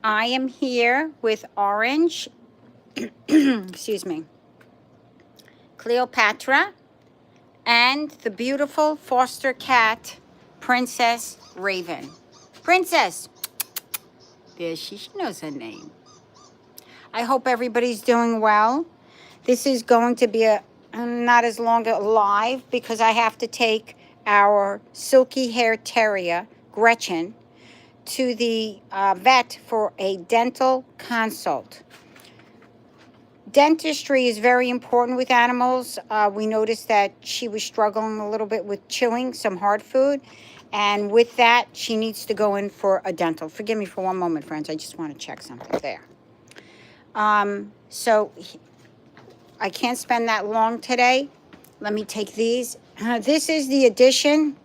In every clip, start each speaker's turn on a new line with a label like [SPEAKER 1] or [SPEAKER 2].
[SPEAKER 1] I am here with Orange, excuse me, Cleopatra, and the beautiful foster cat, Princess Raven. Princess, there she knows her name. I hope everybody's doing well. This is going to be a not as long a live because I have to take our silky hair terrier, Gretchen, to the vet for a dental consult. Dentistry is very important with animals. We noticed that she was struggling a little bit with chewing some hard food. And with that, she needs to go in for a dental. Forgive me for one moment, friends. I just want to check something there. So I can't spend that long today. Let me take these. This is the addition.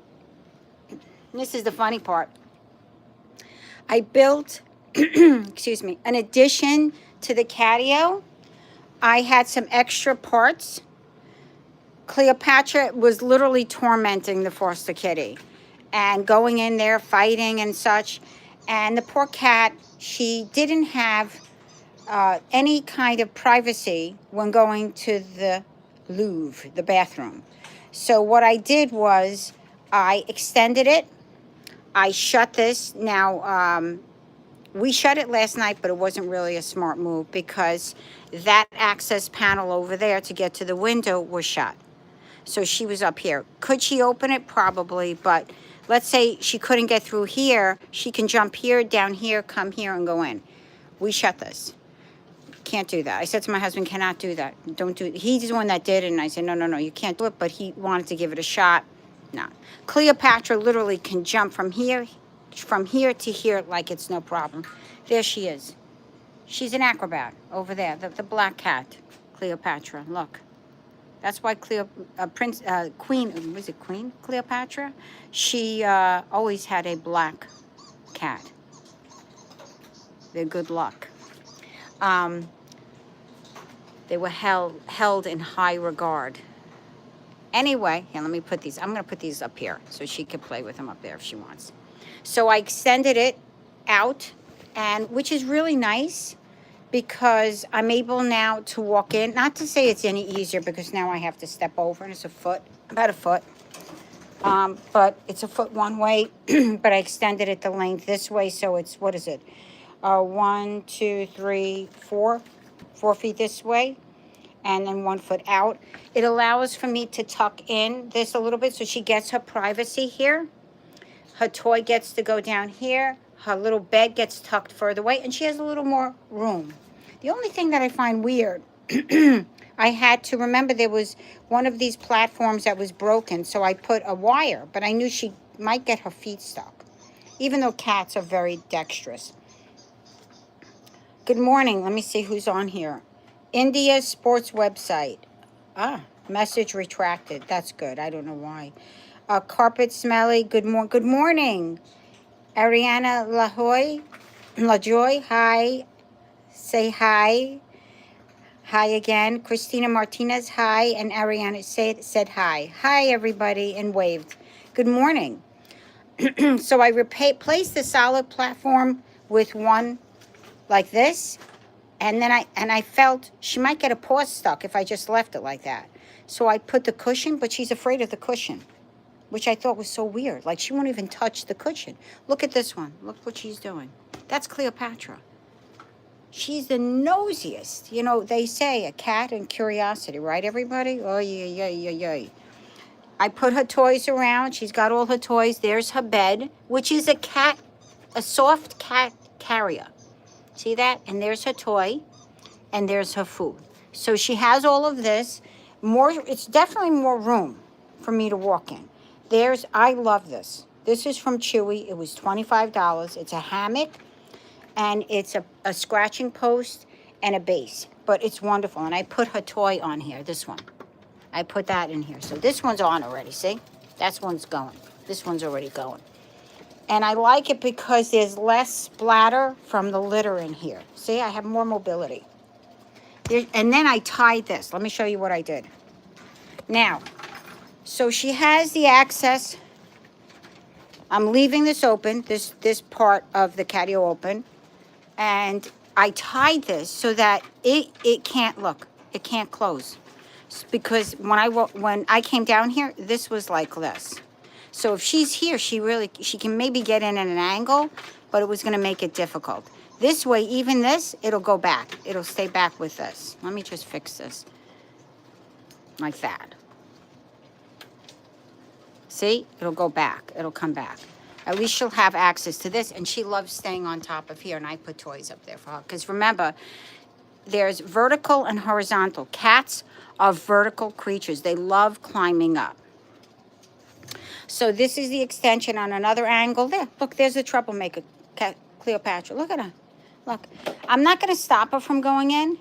[SPEAKER 1] This is the funny part. I built, excuse me, an addition to the catio. I had some extra parts. Cleopatra was literally tormenting the foster kitty and going in there, fighting and such. And the poor cat, she didn't have any kind of privacy when going to the Louvre, the bathroom. So what I did was I extended it. I shut this. Now, we shut it last night, but it wasn't really a smart move because that access panel over there to get to the window was shut. So she was up here. Could she open it? Probably, but let's say she couldn't get through here. She can jump here, down here, come here, and go in. We shut this. Can't do that. I said to my husband, cannot do that. Don't do it. He's the one that did it, and I said, no, you can't do it, but he wanted to give it a shot. No. Cleopatra literally can jump from here to here like it's no problem. There she is. She's an acrobat over there, the black cat, Cleopatra. Look. That's why Queen, was it Queen Cleopatra? She always had a black cat. They're good luck. They were held in high regard. Anyway, here, let me put these. I'm going to put these up here so she can play with them up there if she wants. So I extended it out, and which is really nice because I'm able now to walk in. Not to say it's any easier because now I have to step over, and it's a foot, about a foot. But it's a foot one way, but I extended it the length this way, so it's, what is it? 1, 2, 3, 4 feet this way, and then 1 foot out. It allows for me to tuck in this a little bit so she gets her privacy here. Her toy gets to go down here. Her little bed gets tucked further away, and she has a little more room. The only thing that I find weird, I had to remember there was one of these platforms that was broken, so I put a wire, but I knew she might get her feet stuck, even though cats are very dexterous. Good morning. Let me see who's on here. India Sports website. Message retracted. That's good. I don't know why. Carpet smelly. Good morning. Ariana LaJoy. Hi. Say hi. Hi again. Christina Martinez. Hi. And Ariana said hi. Hi, everybody, and waved. Good morning. So I replaced the solid platform with one like this, and then I felt she might get a paw stuck if I just left it like that. So I put the cushion, but she's afraid of the cushion, which I thought was so weird. Like, she won't even touch the cushion. Look at this one. Look what she's doing. That's Cleopatra. She's the nosiest. You know, they say a cat and curiosity, right, everybody? Oh, yeah. I put her toys around. She's got all her toys. There's her bed, which is a soft cat carrier. See that? And there's her toy, and there's her food. So she has all of this. It's definitely more room for me to walk in. I love this. This is from Chewy. It was $25. It's a hammock, and it's a scratching post and a base. But it's wonderful. And I put her toy on here, this one. I put that in here. So this one's on already, see? That one's going. This one's already going. And I like it because there's less splatter from the litter in here. See, I have more mobility. And then I tied this. Let me show you what I did. Now, so she has the access. I'm leaving this open, this part of the catio open. And I tied this so that it can't look, it can't close. Because when I came down here, this was like this. So if she's here, she can maybe get in at an angle, but it was going to make it difficult. This way, even this, it'll go back. It'll stay back with this. Let me just fix this like that. See, it'll go back. It'll come back. At least she'll have access to this, and she loves staying on top of here, and I put toys up there for her. Because remember, there's vertical and horizontal. Cats are vertical creatures. They love climbing up. So this is the extension on another angle. There, look, there's the troublemaker, Cleopatra. Look at her. Look, I'm not going to stop her from going in,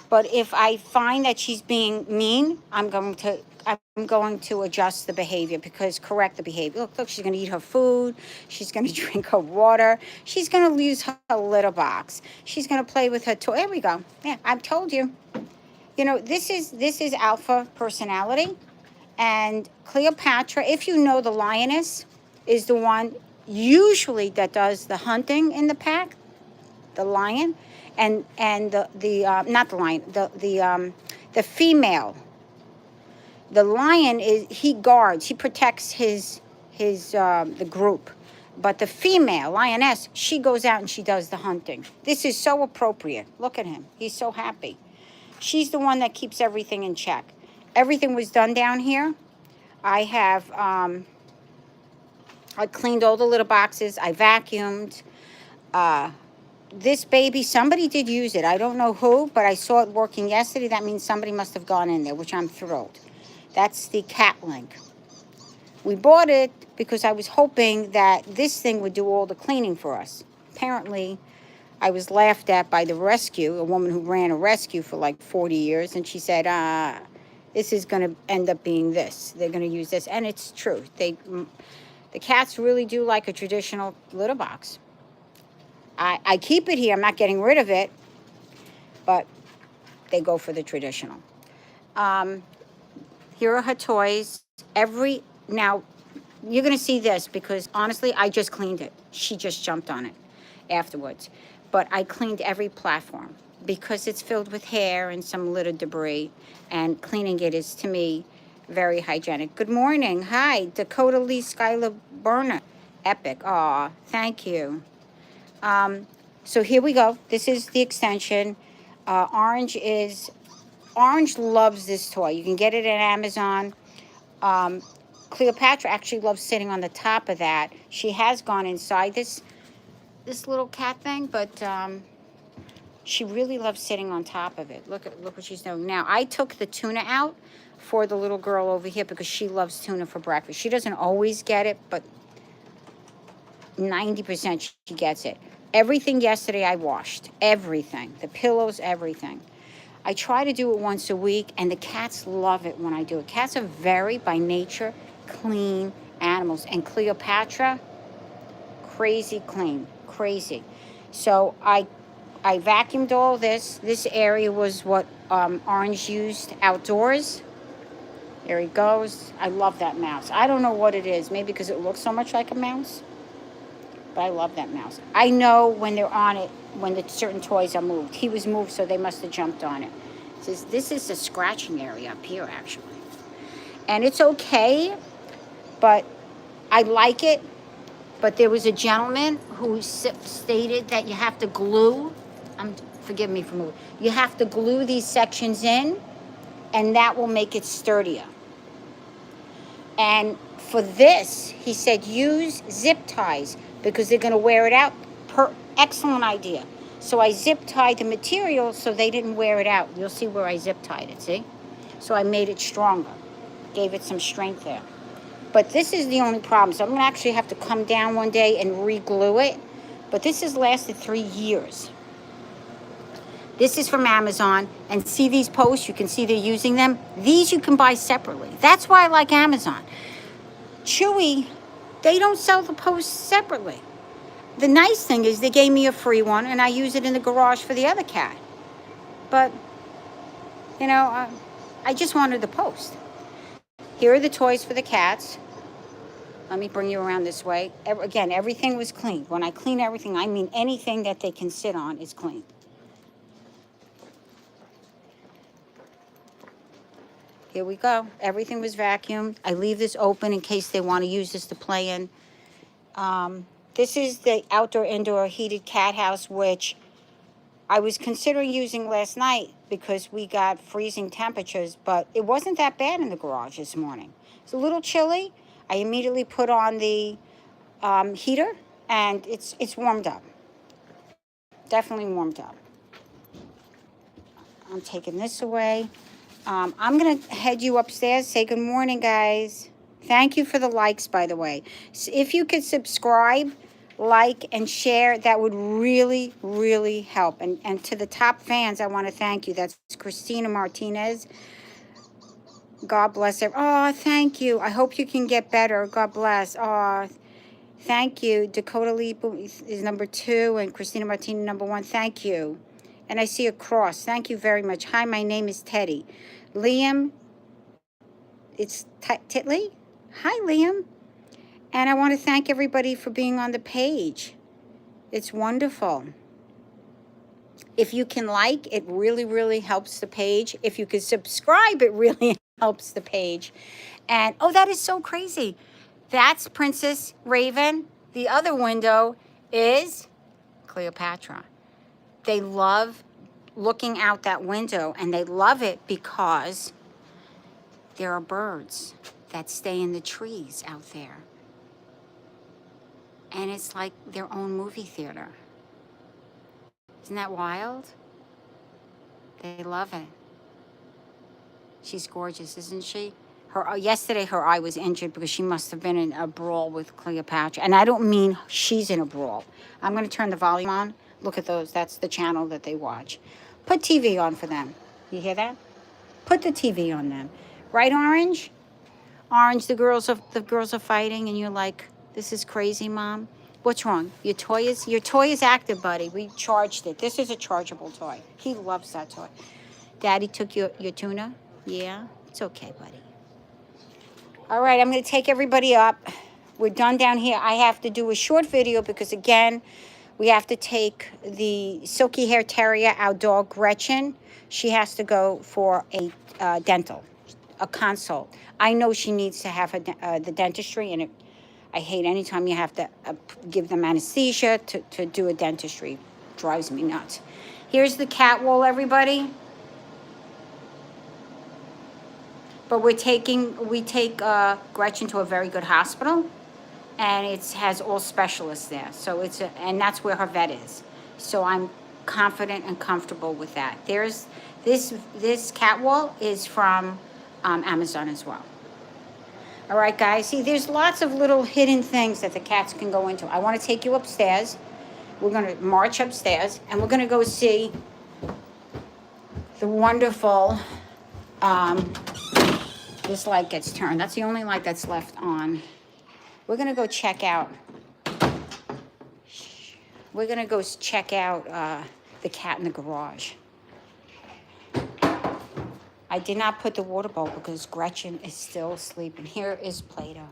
[SPEAKER 1] but if I find that she's being mean, I'm going to adjust the behavior, because correct the behavior. Look, she's going to eat her food. She's going to drink her water. She's going to use her litter box. She's going to play with her toy. There we go. Yeah, I've told you. You know, this is alpha personality. And Cleopatra, if you know, the lioness is the one usually that does the hunting in the pack, the lion, and the not the lion, the female. The lion he guards, he protects the group, but the female lioness, she goes out and she does the hunting. This is so appropriate. Look at him; he's so happy. She's the one that keeps everything in check. Everything was done down here. I have, I cleaned all the litter boxes. I vacuumed. This baby, somebody did use it. I don't know who, but I saw it working yesterday. That means somebody must have gone in there, which I'm thrilled. That's the Cat Link. We bought it because I was hoping that this thing would do all the cleaning for us. Apparently, I was laughed at by the rescue, a woman who ran a rescue for like 40 years, and she said, this is going to end up being this. They're going to use this. And it's true. The cats really do like a traditional litter box. I keep it here. I'm not getting rid of it. But they go for the traditional. Here are her toys. Now, you're going to see this because, honestly, I just cleaned it. She just jumped on it afterwards. But I cleaned every platform, because it's filled with hair and some litter debris, and cleaning it is, to me, very hygienic. Good morning. Hi, Dakota Lee Skylar Burner. Epic. Aw, thank you. So here we go. This is the extension. Orange loves this toy. You can get it at Amazon. Cleopatra actually loves sitting on the top of that. She has gone inside this little cat thing, but she really loves sitting on top of it. Look what she's doing now. I took the tuna out for the little girl over here because she loves tuna for breakfast. She doesn't always get it, but 90% she gets it. Everything yesterday I washed. Everything. The pillows, everything. I try to do it once a week, and the cats love it when I do it. Cats are very, by nature, clean animals. And Cleopatra, crazy clean. Crazy. So I vacuumed all this. This area was what Orange used outdoors. There he goes. I love that mouse. I don't know what it is. Maybe because it looks so much like a mouse. But I love that mouse. I know when they're on it, when the certain toys are moved. He was moved, so they must have jumped on it. This is a scratching area up here, actually. And it's okay, but I like it. But there was a gentleman who stated that you have to glue. Forgive me for moving. You have to glue these sections in, and that will make it sturdier. And for this, he said use zip ties because they're going to wear it out. Excellent idea. So I zip tied the material so they didn't wear it out. You'll see where I zip tied it, see? So I made it stronger. Gave it some strength there. But this is the only problem. So I'm going to actually have to come down one day and re-glue it. But this has lasted 3 years. This is from Amazon. And see these posts? You can see they're using them. These you can buy separately. That's why I like Amazon. Chewy, they don't sell the posts separately. The nice thing is they gave me a free one, and I use it in the garage for the other cat. But, you know, I just wanted the post. Here are the toys for the cats. Let me bring you around this way. Again, everything was cleaned. When I clean everything, I mean anything that they can sit on is clean. Here we go. Everything was vacuumed. I leave this open in case they want to use this to play in. This is the outdoor-indoor heated cat house, which I was considering using last night because we got freezing temperatures, but it wasn't that bad in the garage this morning. It's a little chilly. I immediately put on the heater, and it's warmed up. Definitely warmed up. I'm taking this away. I'm going to head you upstairs. Say good morning, guys. Thank you for the likes, by the way. So if you could subscribe, like, and share, that would really, really help. And to the top fans, I want to thank you. That's Christina Martinez. God bless her. Oh, thank you. I hope you can get better. God bless. Oh, thank you. Dakota Lee is number 2, and Christina Martinez number 1. Thank you. And I see a cross. Thank you very much. Hi, my name is Teddy. Liam, it's Titley. Hi, Liam. And I want to thank everybody for being on the page. It's wonderful. If you can like, it really, really helps the page. If you could subscribe, it really helps the page. And, oh, that is so crazy. That's Princess Raven. The other window is Cleopatra. They love looking out that window, and they love it because there are birds that stay in the trees out there. And it's like their own movie theater. Isn't that wild? They love it. She's gorgeous, isn't she? Yesterday, her eye was injured because she must have been in a brawl with Cleopatra. And I don't mean she's in a brawl. I'm going to turn the volume on. Look at those. That's the channel that they watch. Put TV on for them. You hear that? Put the TV on them. Right, Orange? Orange, the girls are fighting, and you're like, this is crazy, Mom. What's wrong? Your toy is active, buddy. We charged it. This is a chargeable toy. He loves that toy. Daddy took your tuna? Yeah? It's okay, buddy. All right, I'm going to take everybody up. We're done down here. I have to do a short video because, again, we have to take the Silky Hair Terrier, our dog Gretchen. She has to go for a dental, a consult. I know she needs to have the dentistry, and I hate anytime you have to give them anesthesia to do a dentistry. Drives me nuts. Here's the cat wall, everybody. But we take Gretchen to a very good hospital, and it has all specialists there. So and that's where her vet is. So I'm confident and comfortable with that. There's this cat wall is from Amazon as well. All right, guys. See, there's lots of little hidden things that the cats can go into. I want to take you upstairs. We're going to march upstairs, and we're going to go see the wonderful. This light gets turned. That's the only light that's left on. We're going to go check out. We're going to go check out the cat in the garage. I did not put the water bowl because Gretchen is still sleeping. Here is Plato.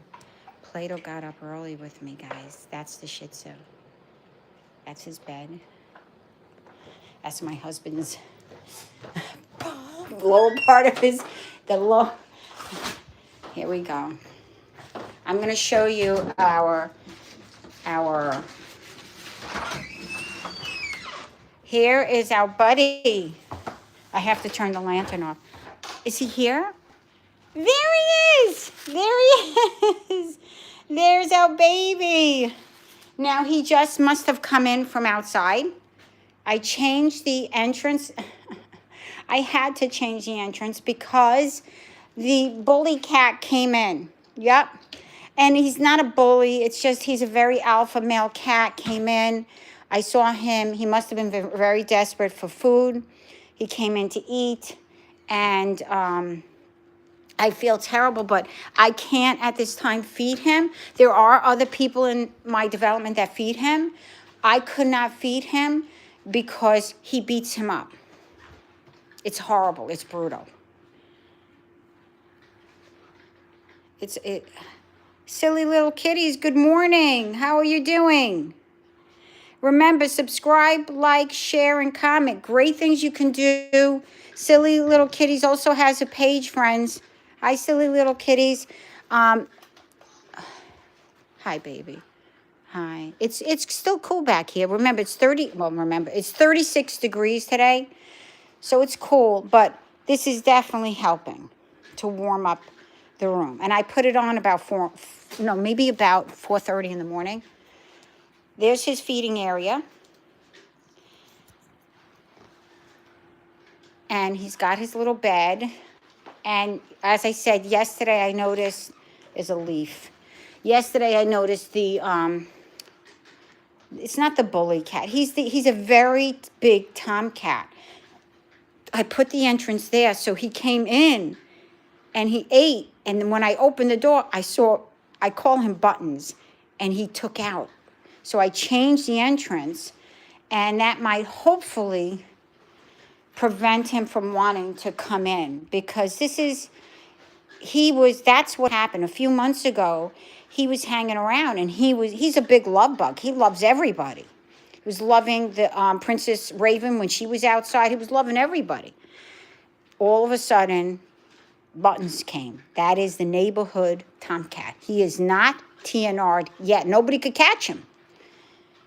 [SPEAKER 1] Plato got up early with me, guys. That's the Shih Tzu. That's his bed. That's my husband's lower part of the low. Here we go. I'm going to show you our. Here is our buddy. I have to turn the lantern off. Is he here? There he is. There he is. There's our baby. Now, he just must have come in from outside. I changed the entrance. I had to change the entrance because the bully cat came in. Yep. And he's not a bully. It's just he's a very alpha male cat, came in. I saw him. He must have been very desperate for food. He came in to eat. And I feel terrible, but I can't at this time feed him. There are other people in my development that feed him. I could not feed him because he beats him up. It's horrible. It's brutal. Silly little kitties, good morning. How are you doing? Remember, subscribe, like, share, and comment. Great things you can do. Silly Little Kitties also has a page, friends. Hi, Silly Little Kitties. Um, hi, baby. Hi. It's still cool back here. Remember, it's 36 degrees today. So it's cool, but this is definitely helping to warm up the room. And I put it on about maybe about 4:30 in the morning. There's his feeding area. And he's got his little bed. And as I said, yesterday I noticed is a leaf. Yesterday I noticed it's not the bully cat. He's a very big tomcat. I put the entrance there, so he came in and he ate. And then when I opened the door, I call him Buttons, and he took out. So I changed the entrance, and that might hopefully prevent him from wanting to come in, because that's what happened a few months ago. He was hanging around, and he's a big love bug. He loves everybody. He was loving the Princess Raven when she was outside. He was loving everybody. All of a sudden, Buttons came. That is the neighborhood tomcat. He is not TNR'd yet. Nobody could catch him.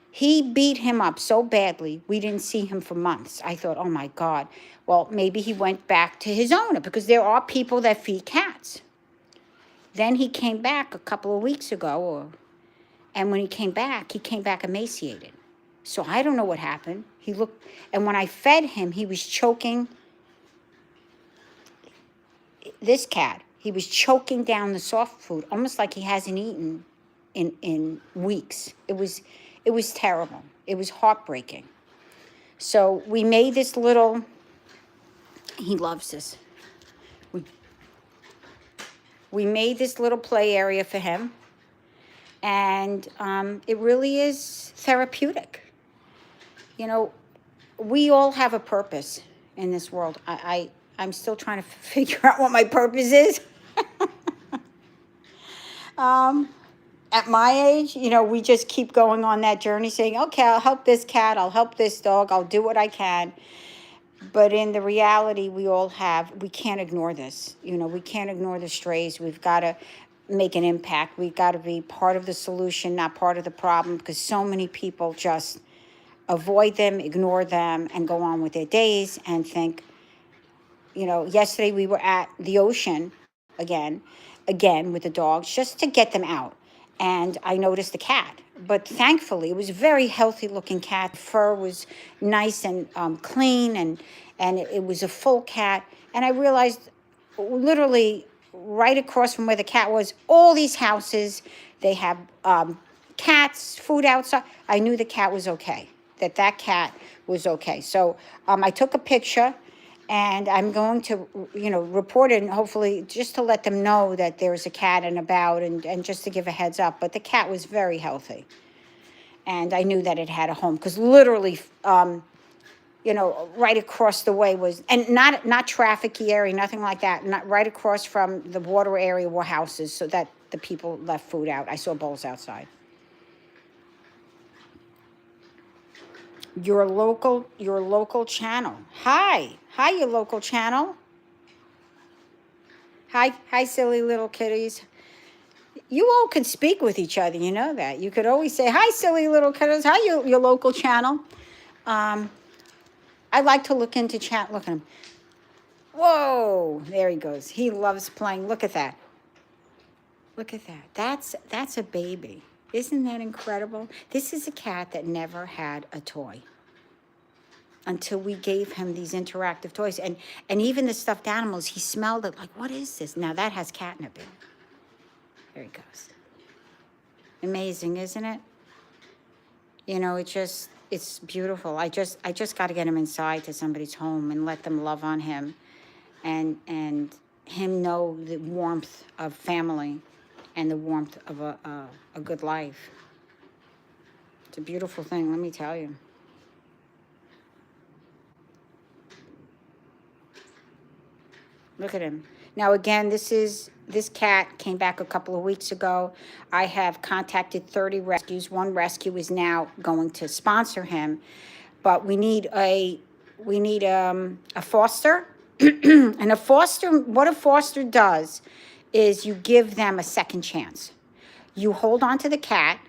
[SPEAKER 1] He beat him up so badly, we didn't see him for months. I thought, oh my God. Well, maybe he went back to his owner, because there are people that feed cats. Then he came back a couple of weeks ago, and when he came back emaciated. So I don't know what happened. And when I fed him, he was choking this cat. He was choking down the soft food, almost like he hasn't eaten in weeks. It was terrible. It was heartbreaking. So we made this little, he loves this. We made this little play area for him. And it really is therapeutic. You know, we all have a purpose in this world. I'm still trying to figure out what my purpose is. At my age, we just keep going on that journey saying, okay, I'll help this cat, I'll help this dog, I'll do what I can. But in the reality, we can't ignore this. We can't ignore the strays. We've got to make an impact. We've got to be part of the solution, not part of the problem, because so many people just avoid them, ignore them, and go on with their days and think, yesterday we were at the ocean again with the dogs, just to get them out. And I noticed the cat. But thankfully, it was a very healthy looking cat. Fur was nice and clean, and it was a full cat. And I realized literally right across from where the cat was, all these houses, they have cats, food outside. I knew the cat was okay, that cat was okay. So I took a picture, and I'm going to, report it, and hopefully just to let them know that there's a cat and about, and just to give a heads up. But the cat was very healthy. And I knew that it had a home, because literally, right across the way was, and not trafficy area, nothing like that. Not right across from the water area were houses, so that the people left food out. I saw bowls outside. Your local channel. Hi, your local channel. Hi, silly little kitties. You all could speak with each other, you know that. You could always say, hi, silly little kitties. Hi, your local channel. I like to look into chat. Look at him. Whoa, there he goes. He loves playing. Look at that. Look at that. That's a baby. Isn't that incredible? This is a cat that never had a toy until we gave him these interactive toys. And even the stuffed animals, he smelled it like, what is this? Now that has catnip in it. There he goes. Amazing, isn't it? It's beautiful. I just got to get him inside to somebody's home and let them love on him, and him know the warmth of family and the warmth of a good life. It's a beautiful thing, let me tell you. Look at him. Now, again, this cat came back a couple of weeks ago. I have contacted 30 rescues. One rescue is now going to sponsor him, but we need a foster. And what a foster does is you give them a second chance. You hold on to the cat,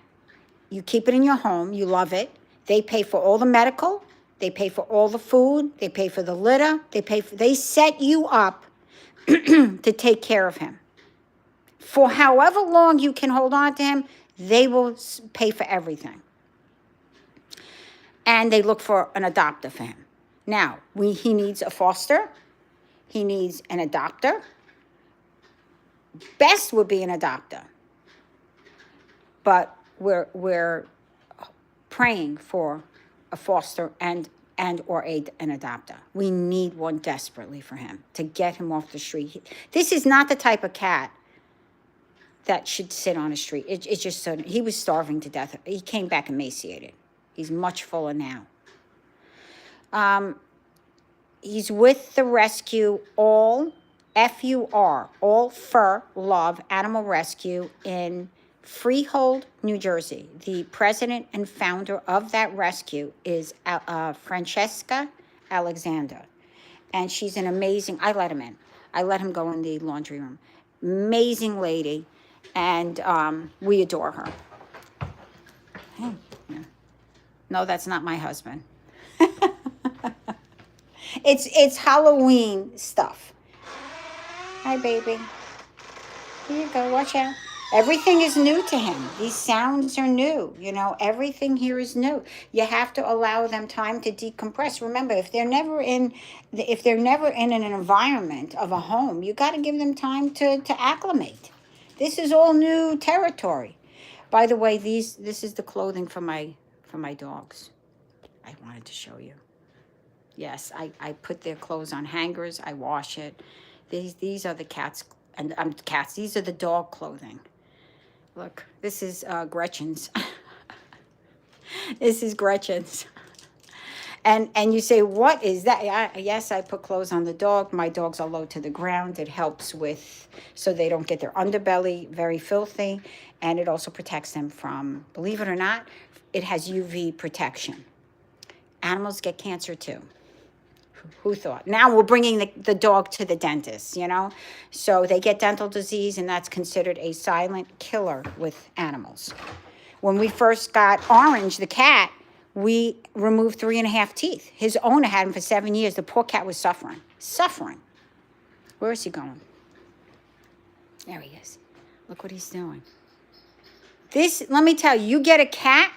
[SPEAKER 1] you keep it in your home, you love it. They pay for all the medical, they pay for all the food, they pay for the litter, they set you up to take care of him. For however long you can hold on to him, they will pay for everything. And they look for an adopter for him. Now, he needs a foster. He needs an adopter. Best would be an adopter. But we're praying for a foster and or an adopter. We need one desperately for him to get him off the street. This is not the type of cat that should sit on a street. It's just so, he was starving to death. He came back emaciated. He's much fuller now. He's with the rescue, All FUR, All Fur Love Animal Rescue in Freehold, New Jersey. The president and founder of that rescue is Francesca Alexander. And she's an amazing, I let him in. I let him go in the laundry room. Amazing lady. And we adore her. Hey, yeah. No, that's not my husband. It's Halloween stuff. Hi, baby. Here you go. Watch out. Everything is new to him. These sounds are new. You know, everything here is new. You have to allow them time to decompress. Remember, if they're never in an environment of a home, you got to give them time to acclimate. This is all new territory. By the way, this is the clothing for my dogs. I wanted to show you. Yes, I put their clothes on hangers. I wash it. These are the cats, and cats. These are the dog clothing. Look, this is Gretchen's. This is Gretchen's. And you say, what is that? Yes, I put clothes on the dog. My dogs are low to the ground. It helps so they don't get their underbelly very filthy. And it also protects them from, believe it or not, it has UV protection. Animals get cancer too. Who thought? Now we're bringing the dog to the dentist, you know? So they get dental disease, and that's considered a silent killer with animals. When we first got Orange, the cat, we removed 3.5 teeth. His owner had him for 7 years. The poor cat was suffering. Where is he going? There he is. Look what he's doing. Let me tell you, you get a cat,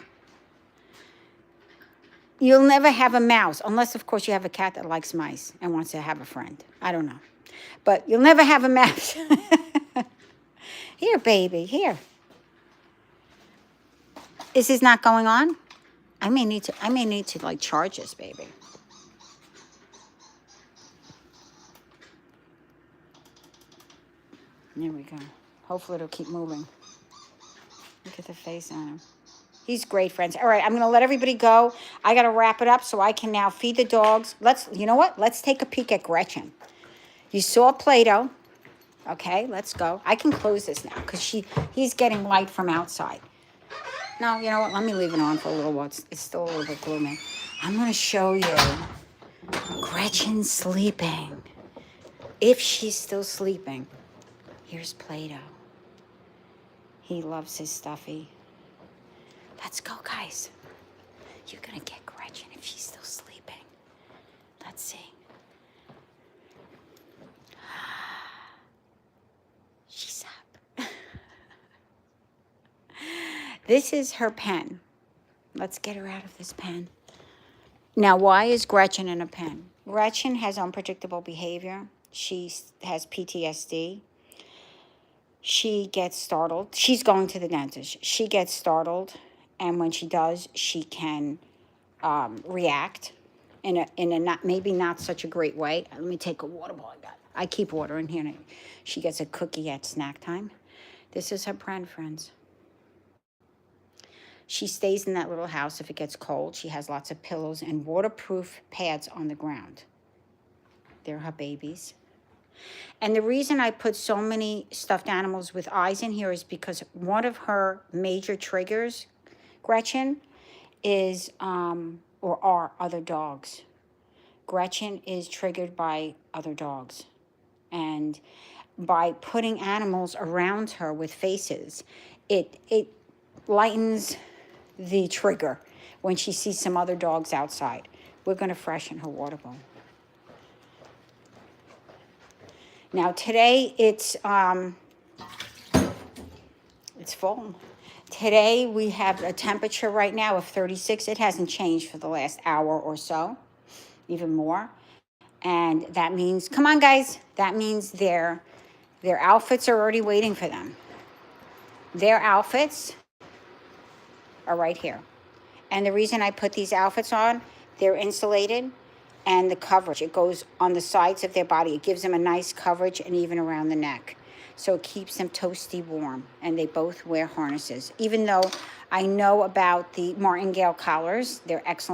[SPEAKER 1] you'll never have a mouse, unless, of course, you have a cat that likes mice and wants to have a friend. I don't know. But you'll never have a mouse. Here, baby, here. Is this not going on? I may need to like charge this baby. There we go. Hopefully it'll keep moving. Look at the face on him. He's great, friends. All right, I'm going to let everybody go. I got to wrap it up so I can now feed the dogs. You know what? Let's take a peek at Gretchen. You saw Play-Doh. Okay, let's go. I can close this now because he's getting light from outside. No, you know what? Let me leave it on for a little while. It's still a little bit gloomy. I'm going to show you Gretchen sleeping. If she's still sleeping. Here's Play-Doh. He loves his stuffy. Let's go, guys. You're going to get Gretchen if she's still sleeping. Let's see. She's up. This is her pen. Let's get her out of this pen. Now, why is Gretchen in a pen? Gretchen has unpredictable behavior. She has PTSD. She gets startled. She's going to the dentist. She gets startled. And when she does, she can react in a maybe not such a great way. Let me take a water bottle I keep water in here. And she gets a cookie at snack time. This is her pen, friends. She stays in that little house if it gets cold. She has lots of pillows and waterproof pads on the ground. They're her babies. And the reason I put so many stuffed animals with eyes in here is because one of her major triggers, Gretchen, is or are other dogs. Gretchen is triggered by other dogs. And by putting animals around her with faces, it lightens the trigger when she sees some other dogs outside. We're going to freshen her water bowl. Now today it's full. Today we have a temperature right now of 36. It hasn't changed for the last hour or so, even more. And that means, come on guys, that means their outfits are already waiting for them. Their outfits are right here. And the reason I put these outfits on, they're insulated, and the coverage, it goes on the sides of their body. It gives them a nice coverage and even around the neck. So it keeps them toasty warm, and they both wear harnesses. Even though I know about the martingale collars, they're excellent.